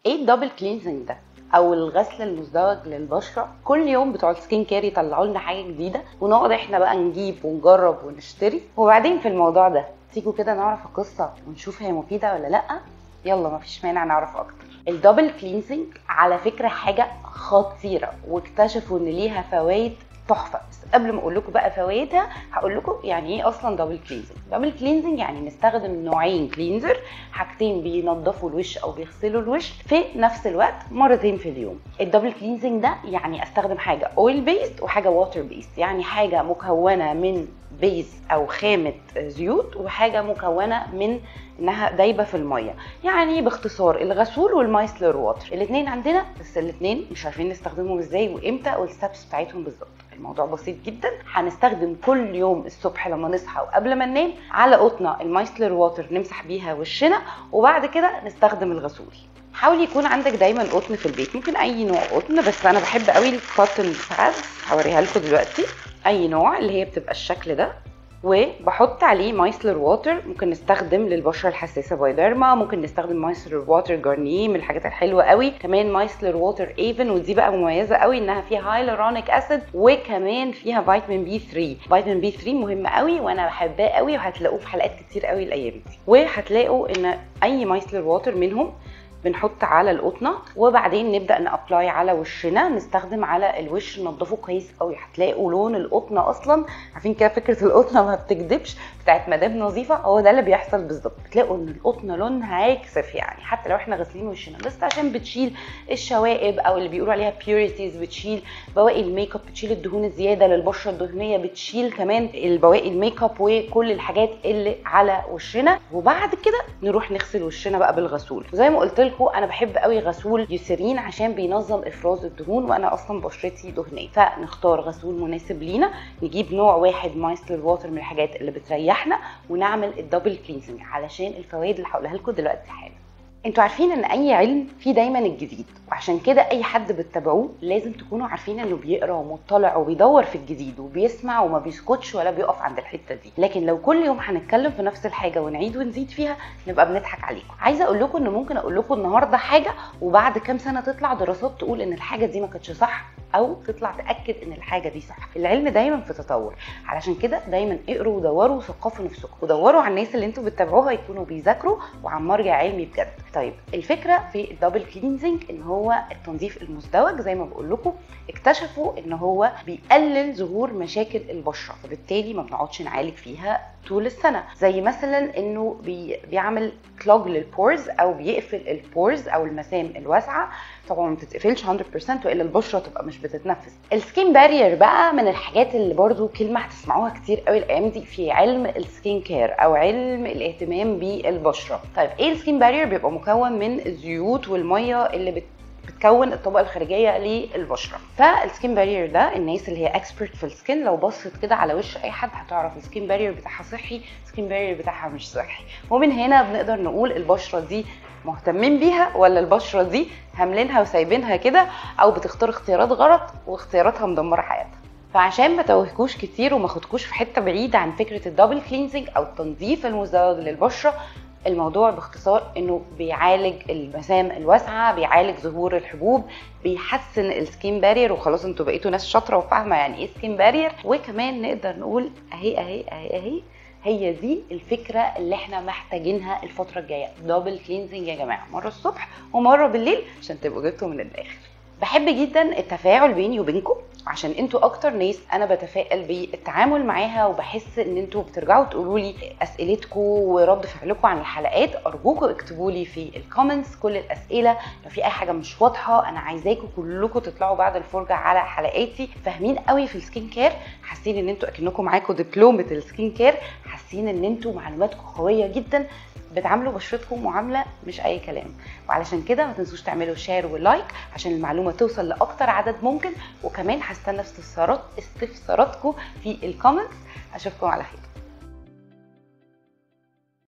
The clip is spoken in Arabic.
ايه الدبل كلينزنج ده او الغسل المزدوج للبشره؟ كل يوم بتوع السكين كير يطلعوا لنا حاجه جديده ونقعد احنا بقى نجيب ونجرب ونشتري. وبعدين في الموضوع ده تيجوا كده نعرف القصه ونشوف هي مفيده ولا لا. يلا مفيش مانع نعرف اكتر. الدبل كلينزنج على فكره حاجه خطيره، واكتشفوا ان ليها فوائد تحفه. بس قبل ما اقول لكم بقى فوائدها هقول لكم يعني ايه اصلا دبل كلينزنج. دبل كلينزنج يعني نستخدم نوعين كلينزر، حاجتين بينظفوا الوش او بيغسلوا الوش في نفس الوقت مرتين في اليوم. الدبل كلينزنج ده يعني استخدم حاجه اويل بيست وحاجه واتر بيست، يعني حاجه مكونه من بيز او خامه زيوت وحاجه مكونه من انها دايبه في الميه. يعني باختصار الغسول والمايسلر واتر الاثنين عندنا، بس الاثنين مش عارفين نستخدمهم ازاي وامتى والستبس بتاعتهم بالظبط. الموضوع بسيط جدا. هنستخدم كل يوم الصبح لما نصحى وقبل ما ننام على قطنه المايسلر واتر نمسح بيها وشنا، وبعد كده نستخدم الغسول. حاول يكون عندك دايما قطن في البيت، ممكن اي نوع قطن، بس انا بحب قوي الكوتن بادز، هوريها لكم دلوقتي. اي نوع اللي هي بتبقى الشكل ده، وبحط عليه مايسلر واتر. ممكن نستخدم للبشره الحساسه بايدرما، ممكن نستخدم مايسلر واتر جارنيه من الحاجات الحلوه قوي، كمان مايسلر واتر ايفن، ودي بقى مميزه قوي انها فيها هايلورونيك اسيد وكمان فيها فيتامين بي 3. فيتامين بي 3 مهم قوي وانا بحباه قوي، وهتلاقوه في حلقات كتير قوي الايام دي. وهتلاقوا ان اي مايسلر واتر منهم بنحط على القطنه وبعدين نبدا نابلاي على وشنا، نستخدم على الوش ننضفه كويس قوي. هتلاقوا لون القطنه اصلا، عارفين كده فكره القطنه ما بتكدبش بتاعت مدام نظيفه، هو ده اللي بيحصل بالظبط. بتلاقوا ان القطنه لونها هيكسف يعني حتى لو احنا غاسلين وشنا، بس عشان بتشيل الشوائب او اللي بيقولوا عليها بيوريتيز، بتشيل بواقي الميك اب، بتشيل الدهون الزياده للبشره الدهنيه، بتشيل كمان البواقي الميك اب وكل الحاجات اللي على وشنا. وبعد كده نروح نغسل وشنا بقى بالغسول. زي ما قلت لكم انا بحب قوي غسول يوسرين عشان بينظم افراز الدهون، وانا اصلا بشرتي دهنيه، فنختار غسول مناسب لينا. نجيب نوع واحد مايسلر واتر من الحاجات اللي بتريحنا، ونعمل الدبل كلينزنج علشان الفوائد اللي هقولها لكم دلوقتي حالا. انتوا عارفين ان اي علم فيه دايما الجديد، وعشان كده اي حد بتتابعوه لازم تكونوا عارفين انه بيقرا ومطلع وبيدور في الجديد وبيسمع وما بيسكتش ولا بيقف عند الحته دي. لكن لو كل يوم هنتكلم في نفس الحاجه ونعيد ونزيد فيها نبقى بنضحك عليكم. عايزه اقول لكم ان ممكن اقول لكم النهارده حاجه وبعد كام سنه تطلع دراسات تقول ان الحاجه دي ما كانتش صح، او تطلع تاكد ان الحاجه دي صح. العلم دايما في تطور، علشان كده دايما اقروا ودوروا وثقفوا نفسكم، ودوروا على الناس اللي انتوا بتتابعوها يكونوا بيذاكروا وعن مرجع علمي بجد. طيب الفكره في الدبل كلينزنج ان هو التنظيف المزدوج. زي ما بقول لكم اكتشفوا ان هو بيقلل ظهور مشاكل البشره، فبالتالي ما بنقعدش نعالج فيها طول السنه. زي مثلا انه بيعمل كلوج للبورز او بيقفل البورز او المسام الواسعه. طبعا ما بتتقفلش 100% والا البشره تبقى مش بتتنفس. السكين بارير بقى من الحاجات اللي برضو كلمه هتسمعوها كتير قوي الايام دي في علم السكين كير او علم الاهتمام بالبشره. طيب ايه السكين بارير؟ بيبقى مكون من الزيوت والميه اللي بتكون الطبقه الخارجيه للبشره. فالسكين بارير ده الناس اللي هي اكسبرت في السكين لو بصت كده على وش اي حد هتعرف السكين بارير بتاعها صحي، السكين بارير بتاعها مش صحي. ومن هنا بنقدر نقول البشره دي مهتمين بيها ولا البشره دي هاملينها وسايبينها كده، او بتختار اختيارات غلط واختياراتها مدمره حياتها. فعشان ما توهكوش كتير وما خدكوش في حته بعيده عن فكره الدبل كلينزنج او التنظيف المزدوج للبشره، الموضوع باختصار انه بيعالج المسام الواسعه، بيعالج ظهور الحبوب، بيحسن السكين بارير. وخلاص انتوا بقيتوا ناس شاطره وفاهمه يعني ايه سكين بارير. وكمان نقدر نقول اهي هي دي الفكره اللي احنا محتاجينها الفتره الجايه. دبل كلينزنج يا جماعه، مره الصبح ومره بالليل عشان تبقوا جبتوا من الاخر. بحب جدا التفاعل بيني وبينكم عشان انتوا اكتر ناس انا بتفائل بالتعامل معاها، وبحس ان انتوا بترجعوا تقولوا لي اسئلتكم ورد فعلكم عن الحلقات. ارجوكم اكتبوا لي في الكومنتس كل الاسئله. لو في اي حاجه مش واضحه انا عايزاكم كلكم تطلعوا بعد الفرجه على حلقاتي فاهمين قوي في السكين كير، حاسين ان انتوا اكنكم معاكم دبلومه السكين كير، حاسين ان انتوا معلوماتكم قويه جدا، بتعاملوا بشرتكم معامله مش اي كلام. وعلشان كده ما تنسوش تعملوا شير ولايك عشان المعلومه توصل لاكتر عدد ممكن. وكمان هستنى استفساراتكم في الكومنتس. اشوفكم على خير.